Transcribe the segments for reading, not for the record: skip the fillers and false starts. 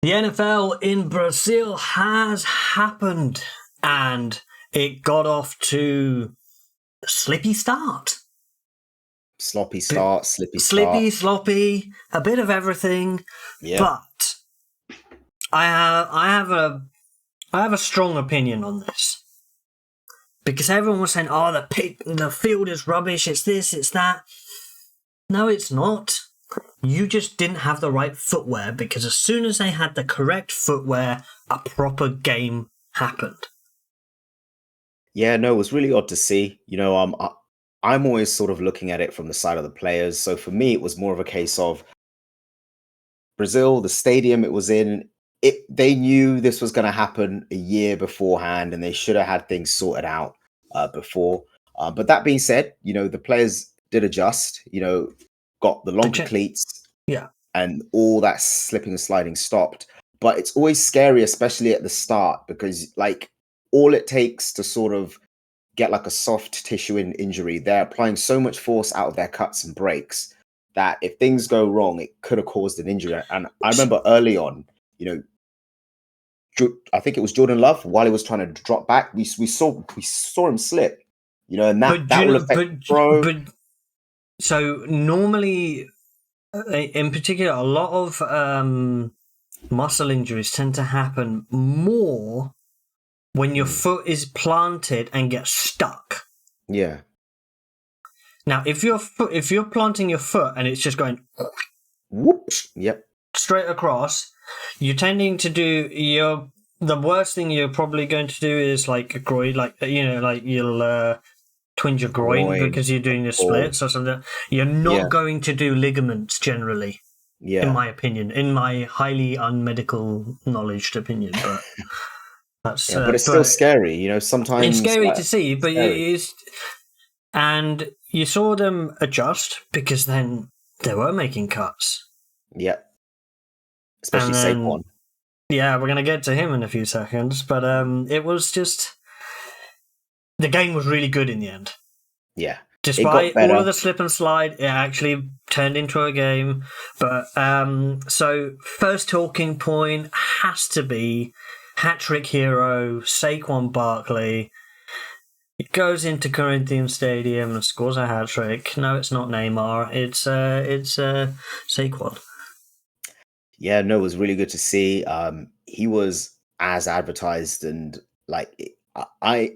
The NFL in Brazil has happened, and it got off to a slippy start. Sloppy start, slippy start. Sloppy, a bit of everything. Yeah. But I have a strong opinion on this. Because everyone was saying, oh, the field is rubbish, it's this, it's that. No, it's not. You just didn't have the right footwear, because as soon as they had the correct footwear, a proper game happened. Yeah, no, it was really odd to see. I'm always sort of looking at it from the side of the players. So for me, it was more of a case of Brazil, the stadium it was in, they knew this was going to happen a year beforehand, and they should have had things sorted out before. But that being said, the players did adjust. Got the longer cleats, yeah, and all that slipping and sliding stopped. But it's always scary, especially at the start, because all it takes to sort of get like a soft tissue injury, they're applying so much force out of their cuts and breaks that if things go wrong, it could have caused an injury. And I remember early on, I think it was Jordan Love, while he was trying to drop back, we saw him slip, and that will affect throw. But so normally, in particular, a lot of muscle injuries tend to happen more when your foot is planted and gets stuck. Yeah. Now, if you're planting your foot and it's just going whoops, yep, straight across, you're tending to do the worst thing you're probably going to do is like a groin, you'll twinge your groin because you're doing the splits or something. You're not going to do ligaments generally. Yeah. In my opinion, in my highly unmedical knowledged opinion, but that's but it's still scary, sometimes it's scary to see, but it is. And you saw them adjust because then they were making cuts. Yep. Especially Saquon. Yeah, we're going to get to him in a few seconds. But it was just... The game was really good in the end. Yeah. Despite all of the slip and slide, it actually turned into a game. But so first talking point has to be hat-trick hero Saquon Barkley. He goes into Corinthians Stadium and scores a hat-trick. No, it's not Neymar. It's Saquon. Yeah, no, it was really good to see. He was as advertised, and I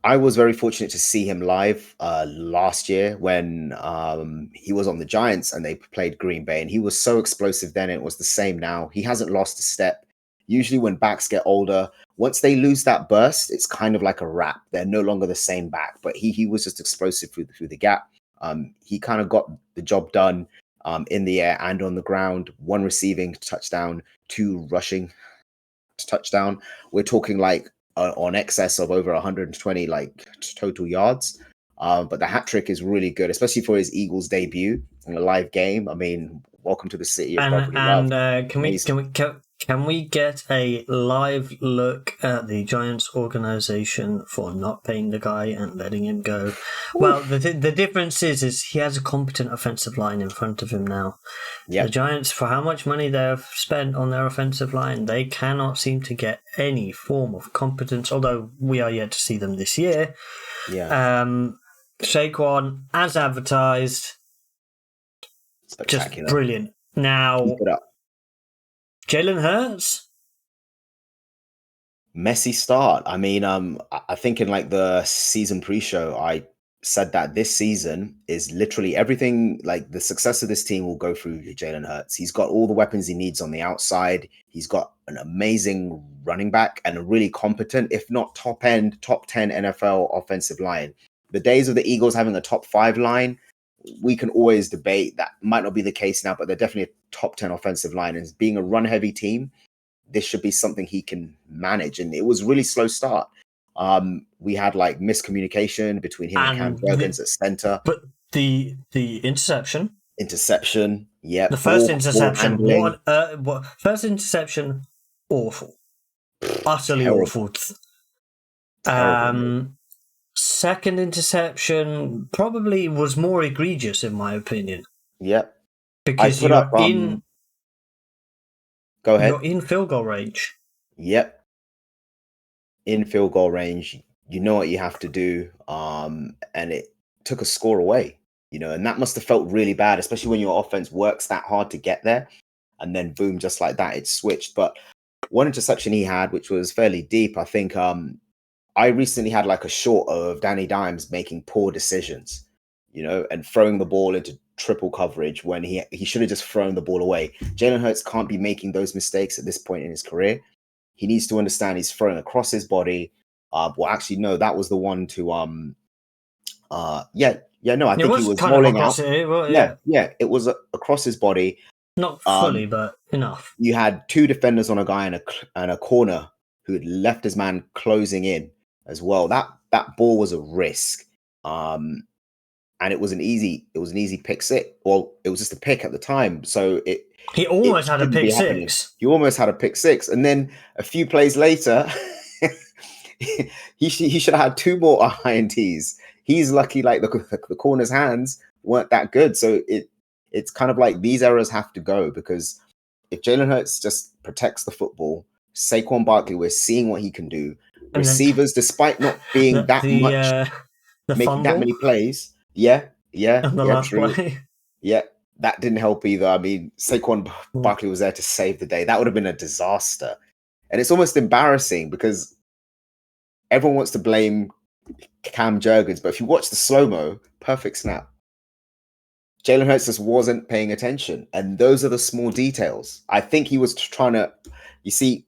was very fortunate to see him live last year when he was on the Giants and they played Green Bay, and he was so explosive then. It was the same now. He hasn't lost a step. Usually when backs get older, once they lose that burst, it's kind of like a wrap. They're no longer the same back, but he was just explosive through the gap. He kind of got the job done in the air and on the ground. 1 receiving touchdown, 2 rushing touchdown. We're talking on excess of over 120 total yards. But the hat trick is really good, especially for his Eagles debut in a live game. I mean, welcome to the city of brotherly love. Can we get a live look at the Giants organization for not paying the guy and letting him go? Well, the difference is he has a competent offensive line in front of him now. Yep. The Giants, for how much money they've spent on their offensive line, they cannot seem to get any form of competence, although we are yet to see them this year. Yeah. Saquon, as advertised, just brilliant. Now, keep it up. Jalen Hurts, messy start. I mean, I think in the season pre-show, I said that this season is literally everything. The success of this team will go through Jalen Hurts. He's got all the weapons he needs on the outside. He's got an amazing running back and a really competent, if not top 10 NFL offensive line. The days of the Eagles having a top 5 line, we can always debate. That might not be the case now, but they're definitely a top 10 offensive line. And being a run-heavy team, this should be something he can manage. And it was really slow start. We had miscommunication between him and Cam Jurgens at center. But the interception, yeah. The first interception, first interception, awful, utterly awful. Second interception probably was more egregious in my opinion. Yep. Because you're in Go ahead. You're in field goal range. Yep, in field goal range. You know what you have to do. And it took a score away. And that must have felt really bad, especially when your offense works that hard to get there, and then boom, just like that, it switched. But one interception he had, which was fairly deep, I think. I recently had like a short of Danny Dimes making poor decisions, and throwing the ball into triple coverage when he should have just thrown the ball away. Jalen Hurts can't be making those mistakes at this point in his career. He needs to understand he's throwing across his body. Well, actually, no, that was the one to no, I It think he was was kind of rolling across out. it. Well, Yeah, yeah, yeah, it was across his body. not fully, Um, but enough. you had two defenders on a guy and a corner who had left his man closing in as well. That ball was a risk. And it was an easy pick six. Well, it was just a pick at the time, so He it almost had a shouldn't pick be happening. six. He almost had a pick six, and then a few plays later, he should have had two more ints. He's lucky, like the corner's hands weren't that good, so it's kind of like these errors have to go, because if Jalen Hurts just protects the football, Saquon Barkley, we're seeing what he can do. And then Receivers, despite not being the that much, the making that fumble many plays, yeah, on the last true. play. Yeah, that didn't help either. I mean, Saquon Barkley was there to save the day. That would have been a disaster. And it's almost embarrassing because everyone wants to blame Cam Jurgens, but if you watch the slow-mo, perfect snap. Jalen Hurts just wasn't paying attention. And those are the small details. I think he was trying to, you see,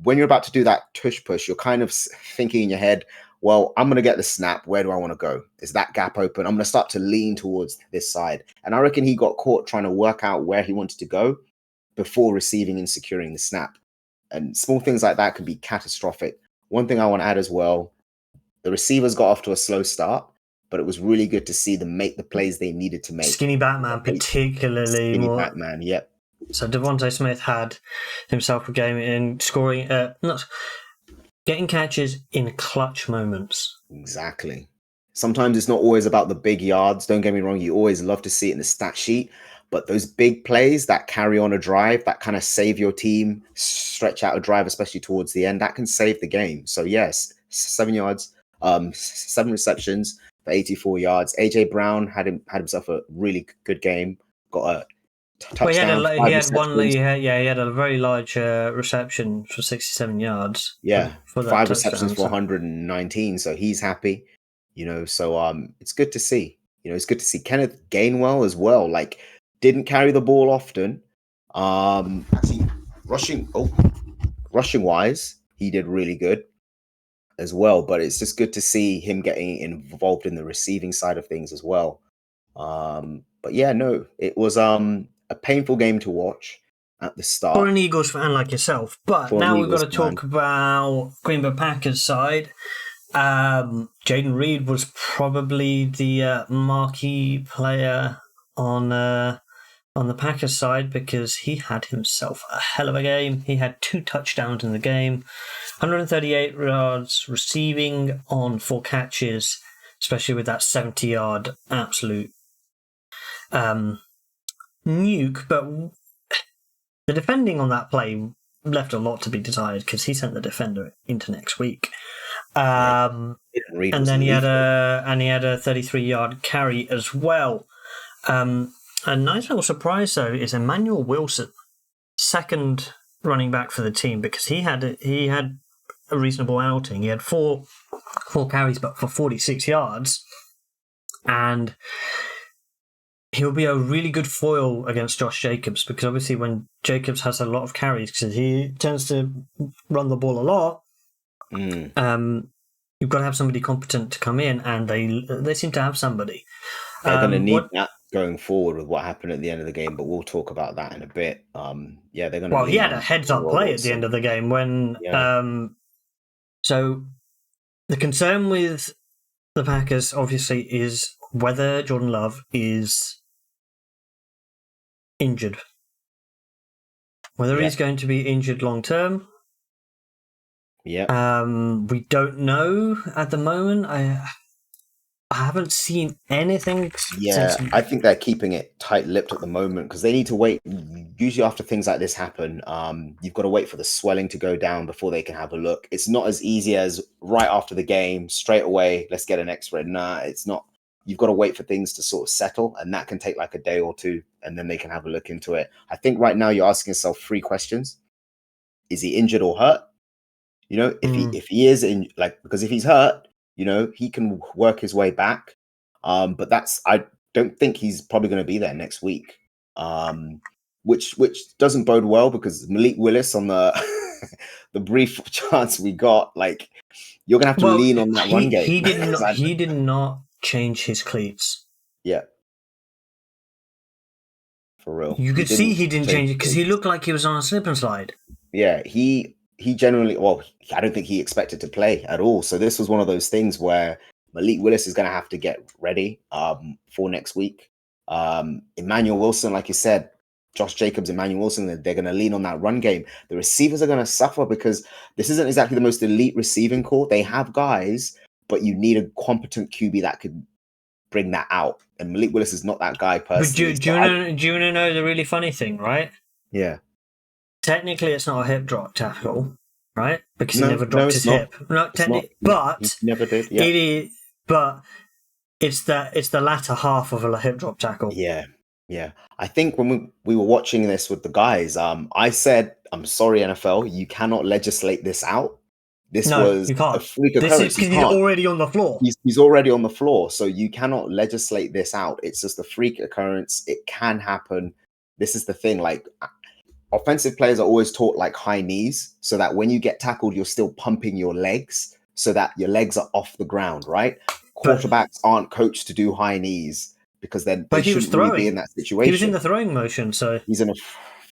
when you're about to do that tush push, you're kind of thinking in your head, well, I'm going to get the snap. Where do I want to go? Is that gap open? I'm going to start to lean towards this side. And I reckon he got caught trying to work out where he wanted to go before receiving and securing the snap. And small things like that can be catastrophic. One thing I want to add as well, the receivers got off to a slow start, but it was really good to see them make the plays they needed to make. Skinny Batman, particularly. Skinny Batman, yep. So Devontae Smith had himself a game in scoring, not getting catches in clutch moments. Exactly. Sometimes it's not always about the big yards. Don't get me wrong. You always love to see it in the stat sheet. But those big plays that carry on a drive, that kind of save your team, stretch out a drive, especially towards the end, that can save the game. So yes, 7 yards, 7 receptions for 84 yards. AJ Brown had himself a really good game. Got a touchdown. Well, he had a very large reception for 67 yards. Yeah, for that 5 touchdown, receptions for 119. So he's happy. So it's good to see. It's good to see Kenneth Gainwell as well. Like, didn't carry the ball often. Actually, rushing wise, he did really good as well. But it's just good to see him getting involved in the receiving side of things as well. But yeah, no, it was a painful game to watch at the start. For an Eagles fan like yourself. But now we've got to talk about Green Bay Packers side. Jaden Reed was probably the marquee player on the Packers side because he had himself a hell of a game. He had 2 touchdowns in the game, 138 yards receiving on 4 catches, especially with that 70-yard absolute nuke. But the defending on that play left a lot to be desired because he sent the defender into next week. And then he had a 33-yard carry as well. A nice little surprise though is Emmanuel Wilson, second running back for the team, because he had a reasonable outing. He had four carries, but for 46 yards, and he'll be a really good foil against Josh Jacobs, because obviously when Jacobs has a lot of carries, because he tends to run the ball a lot. You've got to have somebody competent to come in, and they seem to have somebody. They're going to need that going forward with what happened at the end of the game, but we'll talk about that in a bit. They're going to. Well, he had a heads-up play at the end of the game when. Yeah. So the concern with the Packers obviously is whether Jordan Love is injured, whether he's going to be injured long term. Yeah. We don't know at the moment. I haven't seen anything since. Yeah, I think they're keeping it tight-lipped at the moment because they need to wait. Usually, after things like this happen, you've got to wait for the swelling to go down before they can have a look. It's not as easy as right after the game, straight away, let's get an X-ray. Nah, it's not. You've got to wait for things to sort of settle, and that can take like a day or two, and then they can have a look into it. I think right now you're asking yourself three questions: Is he injured or hurt? You know, if he is in, like, because if he's hurt, you know, he can work his way back. But that's, I don't think he's probably going to be there next week. Which doesn't bode well because Malik Willis on the the brief chance we got, like, you're gonna have to Well, lean on that run game. he did not change his cleats. Yeah, for real. You could see he didn't change it because his- he looked like he was on a slip and slide. Yeah, he generally, well, I don't think he expected to play at all. So this was one of those things where Malik Willis is going to have to get ready for next week. Emmanuel Wilson, like you said, Josh Jacobs, Emmanuel Wilson, they're going to lean on that run game. The receivers are going to suffer because this isn't exactly the most elite receiving core. They have guys, but you need a competent QB that could bring that out. And Malik Willis is not that guy But personally. do you want to know the really funny thing, right? Yeah. Technically, it's not a hip drop tackle, right? Because No, he never dropped it's his not. hip. Not It's not. technically, but He never did. Yeah. it is. But it's the latter half of a hip drop tackle. Yeah. Yeah. I think when we were watching this with the guys, I said, I'm sorry, NFL, you cannot legislate this out. This No, was you can't. a freak This occurrence. is because he's already on the floor. He's already on the floor, so you cannot legislate this out. It's just a freak occurrence. It can happen. This is the thing. Like, offensive players are always taught like high knees, so that when you get tackled, you're still pumping your legs, so that your legs are off the ground. Right? Quarterbacks aren't coached to do high knees because then they shouldn't really be in that situation. He was in the throwing motion, so he's in a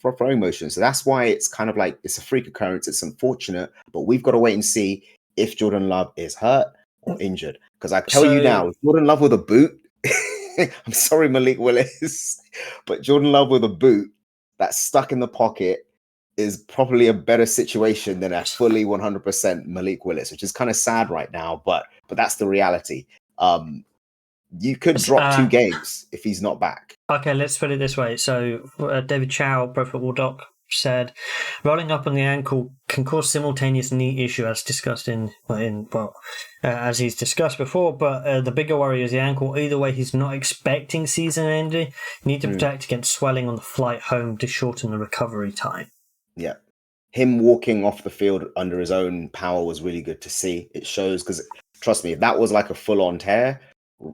throwing motion. So that's why it's kind of like it's a freak occurrence. It's unfortunate, but we've got to wait and see if Jordan Love is hurt or injured. Because I tell you now, Jordan Love with a boot. I'm sorry, Malik Willis, but Jordan Love with a boot that's stuck in the pocket is probably a better situation than a fully 100% Malik Willis, which is kind of sad right now, but that's the reality. You could drop 2 games if he's not back. Okay, let's put it this way. So David Chow, Pro Football Doc, said rolling up on the ankle can cause simultaneous knee issue, as discussed as he's discussed before. But the bigger worry is the ankle. Either way, he's not expecting season-ending. Need to protect against swelling on the flight home to shorten the recovery time. Yeah, him walking off the field under his own power was really good to see. It shows, because trust me, if that was like a full-on tear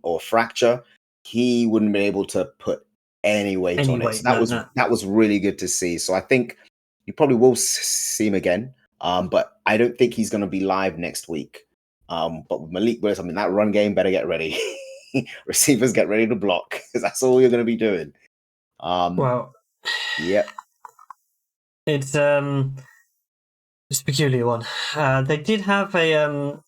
or fracture, he wouldn't be able to put any weight on it. So that was really good to see. So I think you probably will see him again, but I don't think he's going to be live next week. But with Malik Willis, I mean, that run game better get ready. Receivers get ready to block, because that's all you're going to be doing. Yeah, it's a peculiar one. They did have a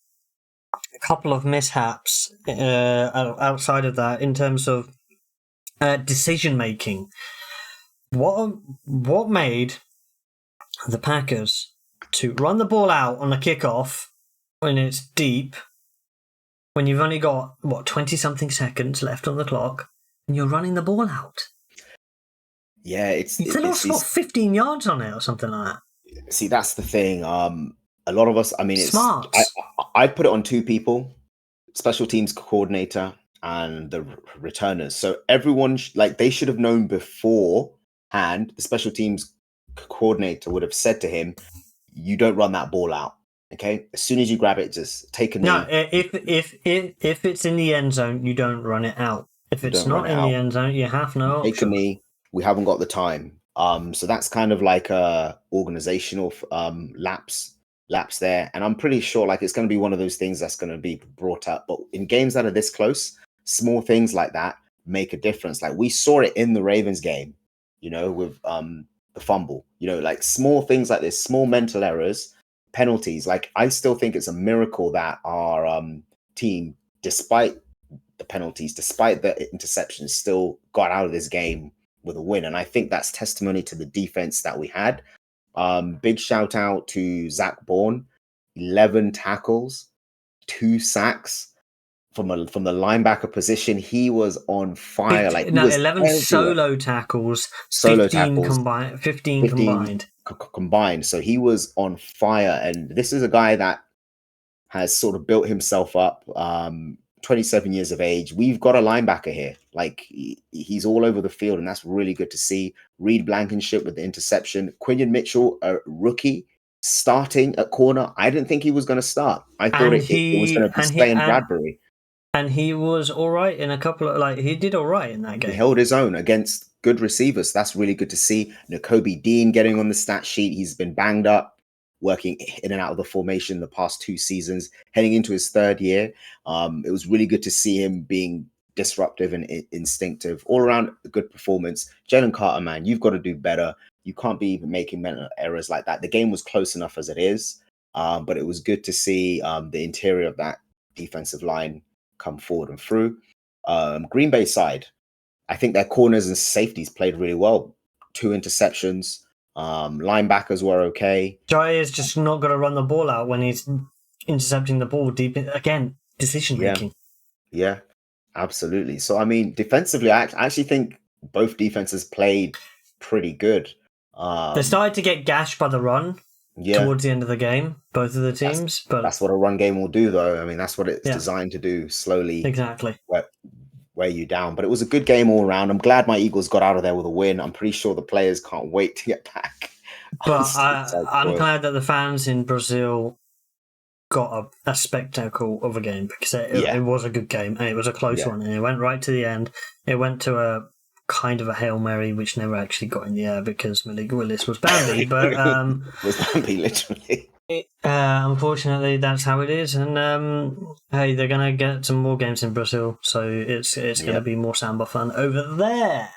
couple of mishaps outside of that in terms of decision making. What made the Packers to run the ball out on a kickoff when it's deep, when you've only got 20-something seconds left on the clock, and you're running the ball out? Yeah, it's 15 yards on it or something like that. See, that's the thing. A lot of us, I mean, it's smart. I put it on 2 people: special teams coordinator and the returners. So everyone, they should have known beforehand. The special teams coordinator would have said to him, "You don't run that ball out. Okay, as soon as you grab it, just take a knee." No, if it's in the end zone, you don't run it out. If it's not in the end zone, you have no option. Take a knee. We haven't got the time. So that's kind of like a organizational lapse there, and I'm pretty sure it's going to be one of those things that's going to be brought up. But in games that are this close, small things like that make a difference. Like we saw it in the Ravens game, with the fumble. Small things like this, small mental errors, penalties. I still think it's a miracle that our team, despite the penalties, despite the interceptions, still got out of this game with a win. And I think that's testimony to the defense that we had. Big shout out to Zach Bourne, 11 tackles, 2 sacks, from the linebacker position, he was on fire. Like, he No, was 11 everywhere. solo tackles, Solo 15 tackles, combined. 15 15 combined. combined. So he was on fire. And this is a guy that has sort of built himself up. 27 years of age. We've got a linebacker here. Like, he's all over the field, and that's really good to see. Reed Blankenship with the interception. Quinion Mitchell, a rookie, starting at corner. I didn't think he was going to start. I thought And it was going to be Slay and Bradbury. And he was all right in a couple of, like, he did all right in that game. He held his own against good receivers. That's really good to see. Nakobe Dean getting on the stat sheet. He's been banged up, working in and out of the formation the past 2 seasons, heading into his 3rd year. It was really good to see him being disruptive and instinctive. All around a good performance. Jalen Carter, man, you've got to do better. You can't be making mental errors like that. The game was close enough as it is, but it was good to see the interior of that defensive line come forward and through. Green Bay side, I think their corners and safeties played really well. 2 interceptions. Linebackers were okay. Jai is just not going to run the ball out when he's intercepting the ball deep. Again, decision making. Yeah, absolutely. So, I mean, defensively, I actually think both defenses played pretty good. They started to get gashed by the run towards the end of the game, both of the teams. But that's what a run game will do, though. I mean, that's what it's designed to do, slowly wear you down. But it was a good game all around. I'm glad my Eagles got out of there with a win. I'm pretty sure the players can't wait to get back. But I'm glad that the fans in Brazil got a spectacle of a game, because it was a good game, and it was a close one, and it went right to the end. It went to a kind of a Hail Mary, which never actually got in the air because Malik Willis was Bambi, but was Bambi, literally. Unfortunately, that's how it is, and hey, they're gonna get some more games in Brazil, so it's gonna be more samba fun over there.